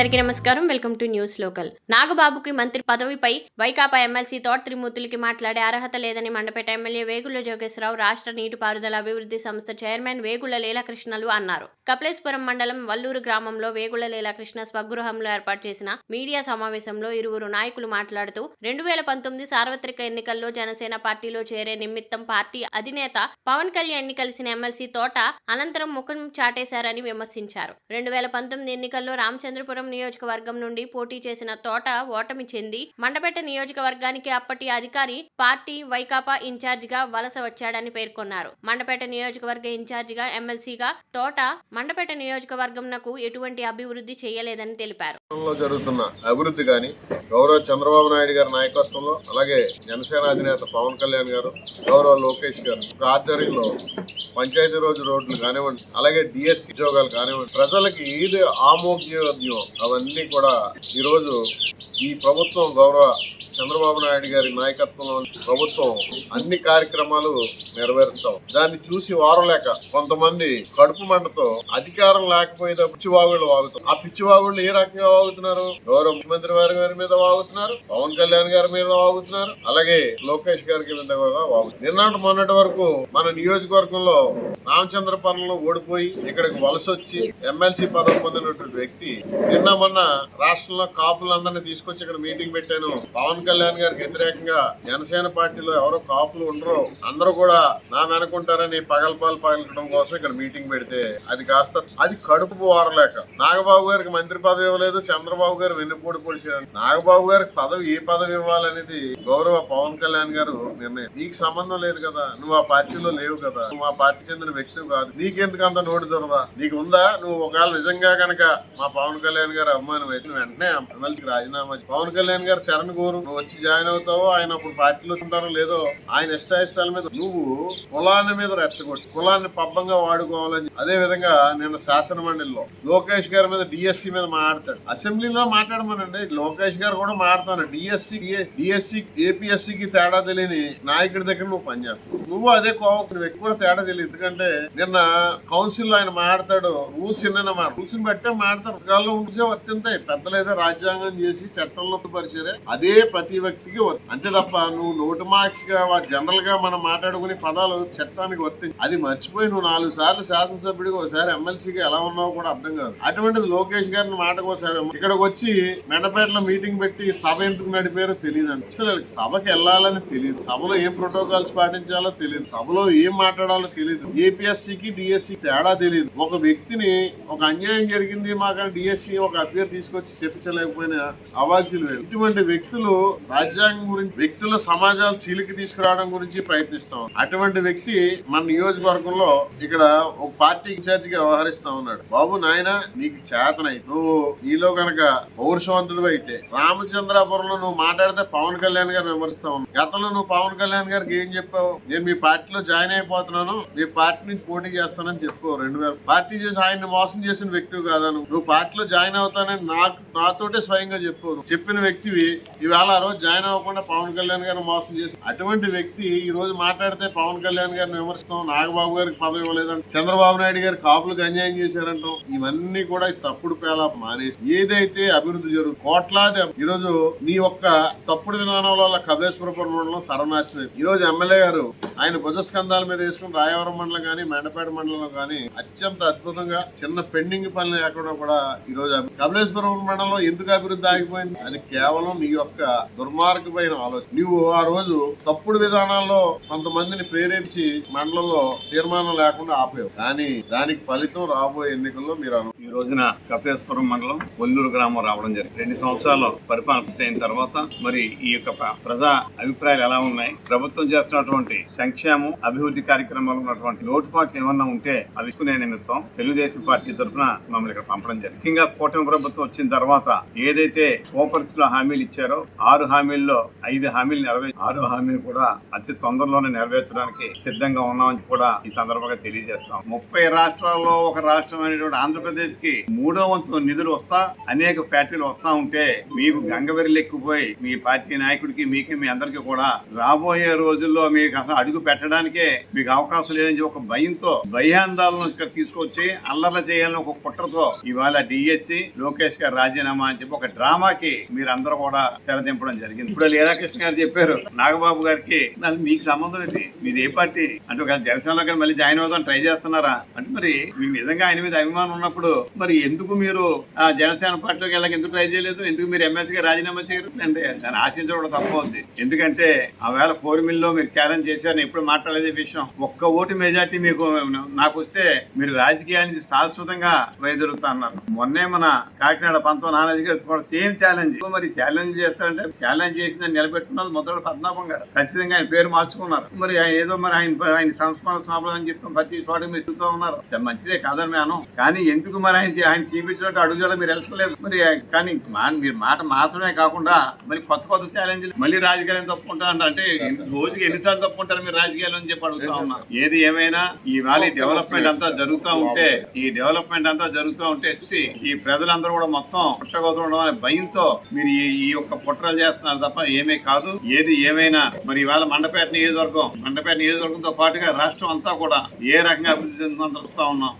అందరికీ నమస్కారం. Welcome to news local. నాగబాబుకి మంత్రి పదవిపై వైకాపా ఎమ్మెల్సీ తోట త్రిమూర్తులకి మాట్లాడే అర్హత లేదని మండపేట ఎమ్మెల్యే వేగుళ్ల జోగేశ్వరరావు రాష్ట్ర నీటిపారుదల అభివృద్ధి సంస్థ చైర్మన్ వేగుళ్ల లీలాకృష్ణలు అన్నారు. కపిలేశ్వరం మండలం వల్లూరు గ్రామంలో వేగుళ్ల లీలాకృష్ణ స్వగృహంలో ఏర్పాటు చేసిన మీడియా సమావేశంలో ఇరువురు నాయకులు మాట్లాడుతూ 2019 సార్వత్రిక ఎన్నికల్లో జనసేన పార్టీలో చేరే నిమిత్తం పార్టీ అధినేత పవన్ కళ్యాణ్ ని కలిసిన ఎమ్మెల్సీ తోట అనంతరం ముఖం చాటేశారని విమర్శించారు. 2019 ఎన్నికల్లో రామచంద్రపురం నియోజకవర్గం నుండి పోటీ చేసిన తోట ఓటమి చెంది మండపేట నియోజకవర్గానికి అప్పటి అధికారి పార్టీ వైకాపా ఇన్ఛార్జిగా వలస వచ్చాడని పేర్కొన్నారు. మండపేట నియోజకవర్గ ఇన్ఛార్జిగా ఎమ్మెల్సీగా తోట మండపేట నియోజకవర్గంకు ఎటువంటి అభివృద్ధి చేయలేదని తెలిపారు. జరుగుతున్న అభివృద్ధి గాని గౌరవ చంద్రబాబు నాయుడు గారి నాయకత్వంలో, అలాగే జనసేన అధినేత పవన్ కళ్యాణ్ గారు, గౌరవ లోకేష్ గారు ఆధ్వర్యంలో పంచాయతీ రోజు రోడ్లు కానివ్వండి, అలాగే డిఎస్ ఉద్యోగాలు కానివ్వండి, ప్రజలకి ఏది ఆమోగ్యోద్యం అవన్నీ కూడా ఈరోజు ఈ ప్రభుత్వం గౌరవ చంద్రబాబు నాయుడు గారి నాయకత్వంలో ప్రభుత్వం అన్ని కార్యక్రమాలు నెరవేరుస్తాం. దాన్ని చూసి వారలేక కొంతమంది కడుపు మంటతో అధికారం లేకపోయినా పిచ్చివాగుళ్ళు వాగుతారు. ఆ పిచ్చివాగుళ్ళు ఏ రకంగా వాగుతున్నారు? గౌరవ ముఖ్యమంత్రి గారి మీద వాగుతున్నారు, పవన్ కళ్యాణ్ గారి మీద వాగుతున్నారు, అలాగే లోకేష్ గారి మీద కూడా వాగుతున్నారు. నిన్నటి మొన్నటి వరకు మన నియోజకవర్గంలో రామచంద్రపురంలో ఓడిపోయి ఇక్కడికి వలస వచ్చి ఎమ్మెల్సీ పదవి పొందినటువంటి వ్యక్తి నిన్న మొన్న రాష్ట్రంలో కాపులందరినీ తీసుకొచ్చి ఇక్కడ మీటింగ్ పెట్టాను. పవన్ కళ్యాణ్ గారికి వ్యతిరేకంగా జనసేన పార్టీలో ఎవరో కాపులు ఉండరు, అందరూ కూడా నా వెనుకుంటారని పగలటం కోసం ఇక్కడ మీటింగ్ పెడితే అది కడుపు వారలేక నాగబాబు గారికి మంత్రి పదవి ఇవ్వలేదు, చంద్రబాబు గారు వెన్నుపోటు పొడిచారు. నాగబాబు గారికి ఏ పదవి ఇవ్వాలనేది గౌరవ పవన్ కళ్యాణ్ గారు నిర్ణయం. నీకు సంబంధం లేదు కదా, నువ్వు ఆ పార్టీలో లేవు కదా, నువ్వు ఆ పార్టీ చెందిన వ్యక్తి కాదు, నీకెందుకు అంత నోటి దొరదా? నీకు ఉందా? నువ్వు ఒకవేళ నిజంగా కనుక మా పవన్ కళ్యాణ్ గారు అభిమానం అయితే వెంటనే ఎమ్మెల్సీకి రాజీనామా. పవన్ కళ్యాణ్ గారు చరణ్ కోరు, నువ్వు వచ్చి జాయిన్ అవుతావో, ఆయన అప్పుడు పార్టీలో ఉంటారో లేదో, ఆయన ఇష్టాయిష్టాల మీద నువ్వు కులాన్ని మీద రెచ్చగొట్టి కులాన్ని పబ్బంగా వాడుకోవాలని. అదే విధంగా నిన్న శాసన మండలిలో లోకేష్ గారి మీద డిఎస్సి మీద మాట్లాడతాడు. అసెంబ్లీలో మాట్లాడమనండి, లోకేష్ గారు కూడా మాట్లాడతాను. డిఎస్సి ఏపీఎస్సికి తేడా తెలియని నాయకుడి దగ్గర నువ్వు పనిచేస్తావు. నువ్వు అదే కోవకు వ్యక్తి కూడా తేడా తెలియదు. ఎందుకంటే నిన్న కౌన్సిల్ లో ఆయన మాట్లాడు రూల్స్ ఎన్నైనా రూల్స్ ని బట్టే మాట్లాడతారు. పుస్తకాల్లో ఉంటే వర్తింతాయి. పెద్దలేదో రాజ్యాంగం చేసి చట్టంలో పరిచరే అదే ప్రతి వ్యక్తికి అంతే తప్ప నువ్వు నోటి మాకిగా జనరల్ గా మనం మాట్లాడుకునే పదాలు చట్టానికి వర్తించి అది మర్చిపోయి నువ్వు 4 సార్లు శాసనసభ్యుడిగా ఒకసారి ఎమ్మెల్సీగా ఎలా ఉన్నావో కూడా అర్థం కాదు. అటువంటిది లోకేష్ గారిని మాటకోసారి ఇక్కడికి వచ్చి మెండపేటలో మీటింగ్ పెట్టి సభ ఎందుకు నడిపారో తెలియదు అండి. అసలు సభకి వెళ్ళాలని తెలియదు, సభలో ఏం ప్రోటోకాల్స్ పాటించాలో తెలియదు, సభలో ఏం మాట్లాడాలో తెలియదు, ఏపీఎస్సీకి డిఎస్సి తేడా తెలియదు. ఒక వ్యక్తిని ఒక అన్యాయం జరిగింది మాకని డిఎస్సి ఒక అభ్యర్థి తీసుకొచ్చి చెప్పించలేకపోయినా అవాక్యులు వేరు. ఇటువంటి వ్యక్తులు రాజ్యాంగం గురించి, వ్యక్తుల సమాజాలు చీలికి తీసుకురావడం గురించి ప్రయత్నిస్తాం. అటువంటి వ్యక్తి మన నియోజకవర్గంలో ఇక్కడ ఒక పార్టీ ఇన్ఛార్జిగా వ్యవహరిస్తా ఉన్నాడు. బాబు నాయన, నీకు చేతనై నువ్వు నీలో కనుక పౌరుషవంతుడు అయితే రామచంద్రాపురంలో నువ్వు మాట్లాడితే పవన్ కళ్యాణ్ గారు విమర్శిస్తా ఉన్నావు. గతంలో నువ్వు పవన్ కళ్యాణ్ గారికి ఏం చెప్పావు? నేను మీ పార్టీలో జాయిన్ అయిపోతున్నాను, మీ పార్టీ నుంచి పోటీ చేస్తానని చెప్పుకో. 2000 పార్టీ చేసి ఆయన్ని మోసం చేసిన వ్యక్తివి కాదా నువ్వు పార్టీలో జాయిన్ అవుతానని నాతోటే స్వయంగా చెప్పిన వ్యక్తివి. ఈవేళ ఆ రోజు జాయిన్ అవ్వకుండా పవన్ కళ్యాణ్ గారిని మోసం చేసి అటువంటి వ్యక్తి ఈ రోజు మాట్లాడితే పవన్ కళ్యాణ్ గారిని విమర్శిస్తాం, నాగబాబు గారికి పదవి ఇవ్వలేదంట, చంద్రబాబు నాయుడు గారి కాపులకు అన్యాయం చేశారంటాం. ఇవన్నీ కూడా తప్పుడు పేలా మానేసి ఏదైతే అభివృద్ధి జరుగుతుంది కోట్లాది ఈరోజు నీ ఒక్క తప్పుడు విధానం వల్ల కపిలేశ్వరపురం మండలం సర్వనాశనం. ఈ రోజు ఎమ్మెల్యే గారు ఆయన భుజస్కంధాల మీద వేసుకుని రాయవరం మండలం కానీ మెండపేట మండలంలో కానీ అత్యంత అద్భుతంగా చిన్న పెండింగ్ పనులు ఎక్కడో కూడా ఈ రోజు కపిలేశ్వరం మండలంలో ఎందుకు అభివృద్ధి ఆగిపోయింది? అది కేవలం నీ యొక్క దుర్మార్గమైన ఆలోచన. నువ్వు ఆ రోజు తప్పుడు విధానాల్లో కొంతమందిని ప్రేరేపించి మండలంలో తీర్మానం లేకుండా ఆపేవు. కానీ దానికి ఫలితం రాబోయే ఎన్నికల్లో మీరు ఈ రోజున కపిలేశ్వరం మండలం వల్లూరు గ్రామం రావడం జరిగింది. 2 సంవత్సరాల పరిపాలన పూర్తయిన తర్వాత మరి ఈ యొక్క ప్రజా అభిప్రాయాలు ఎలా ఉన్నాయి, ప్రభుత్వం చేస్తున్నటువంటి సంక్షేమం అభివృద్ధి కార్యక్రమాలు ఉన్నటువంటి లోటుపాట్లు ఏమన్నా ఉంటే అవి తీసుకునే నిమిత్తం తెలుగుదేశం పార్టీ తరఫున మమ్మల్ని ఇక్కడ పంపడం జరిగింది. ముఖ్యంగా కూటమి ప్రభుత్వం వచ్చిన తర్వాత ఏదైతే సూపర్స్ లో హామీలు ఇచ్చారో 6 హామీల్లో 5 హామీలు 6 హామీలు కూడా అతి తొందరలోనే నెరవేర్చడానికి సిద్ధంగా ఉన్నామని కూడా ఈ సందర్భంగా తెలియజేస్తాం. 30 రాష్ట్రాల్లో ఒక రాష్ట్రం అనేటువంటి ఆంధ్రప్రదేశ్ కి 3వ వంతు నిధులు వస్తా అనేక ఫ్యాక్టరీలు వస్తా ఉంటే మీకు గంగవెర్రెలు ఎక్కుపోయి మీ పార్టీ నాయకుడికి మీకు మీ అందరికీ కూడా రాబోయే రోజుల్లో మీకు అసలు అడుగు పెట్టడానికే మీకు అవకాశం లేదని ఒక భయంతో భయాందోళన ఇక్కడ తీసుకొచ్చి అల్లర్లు చేయాలని ఒక కుట్రతో ఇవాళ డిఎస్సి లోకేష్ గారు రాజీనామా అని చెప్పి ఒక డ్రామాకి మీరు అందరూ కూడా తెరదింపడం జరిగింది. ఇప్పుడు లీలాకృష్ణ గారు చెప్పారు నాగబాబు గారికి మీకు సంబంధం ఏంటి, మీరు ఏ పార్టీ అంటే ఒక జనసేనలో కానీ మళ్ళీ జాయిన్ అవుదాం ట్రై చేస్తున్నారా అంటే మరి మీకు నిజంగా ఆయన మీద అభిమానం ఉన్నప్పుడు మరి ఎందుకు మీరు ఆ జనసేన పార్టీలోకి వెళ్ళక ఎందుకు ట్రై చేయలేదు, ఎందుకు మీరు ఎమ్మెల్సీగా రాజీనామా చేయరు అంటే దాన్ని ఆశించడం తప్పు ఉంది. ఎందుకంటే ఆవేళ కోరిమిల్లో మీరు ఛాలెంజ్ చేశారని ఎప్పుడు మాట్లాడేదే విషయం. ఒక్క ఓటు మెజార్టీ మీకు నాకు వస్తే మీరు రాజకీయానికి శాశ్వతంగా వైదొలుగుతా అన్నారు. మొన్నే మన కాకినాడ పంతో నానాజీ గారు కూడా సేమ్ ఛాలెంజ్. మరి ఛాలెంజ్ చేస్తారంటే ఛాలెంజ్ చేసిందని నిలబెట్టుకున్నది మొదటి పద్మనాభం గారు. ఖచ్చితంగా ఆయన పేరు మార్చుకున్నారు. మరి ఏదో మరి ఆయన సంస్మరణ సభలు అని చెప్పి ప్రతి చోట మీరు ఎత్తుతూ ఉన్నారు. మంచిదే కాదని మేము కానీ ఎందుకు మరి ఆయన చూపించినట్టు అడుగుజాడ మీరు వెళ్ళలేదు. మరి కానీ మీరు మాట మాత్రమే కాకుండా మరి కొత్త కొత్త ఛాలెంజ్లు మళ్ళీ రాజకీయాలు తప్పుకుంటారు అంటే రోజుకి ఎన్నిసార్లు తప్పుకుంటారు మీరు రాజకీయాలు అని చెప్పి అడుగుతా ఉన్నారు. ఏది ఏమైనా ఇవాళ డెవలప్మెంట్ అంతా జరుగుతూ ఉంటే ఈ ప్రజలందరూ కూడా మొత్తం పుట్టగొదడం అనే భయంతో మీరు ఈ యొక్క కుట్రలు చేస్తున్నారు తప్ప ఏమీ కాదు. ఏది ఏమైనా మరి ఇవాళ మండపేట నియోజకవర్గంతో పాటుగా రాష్ట్రం అంతా కూడా ఏ రకంగా అభివృద్ధి చెందుతుందో చూస్తా ఉన్నాం.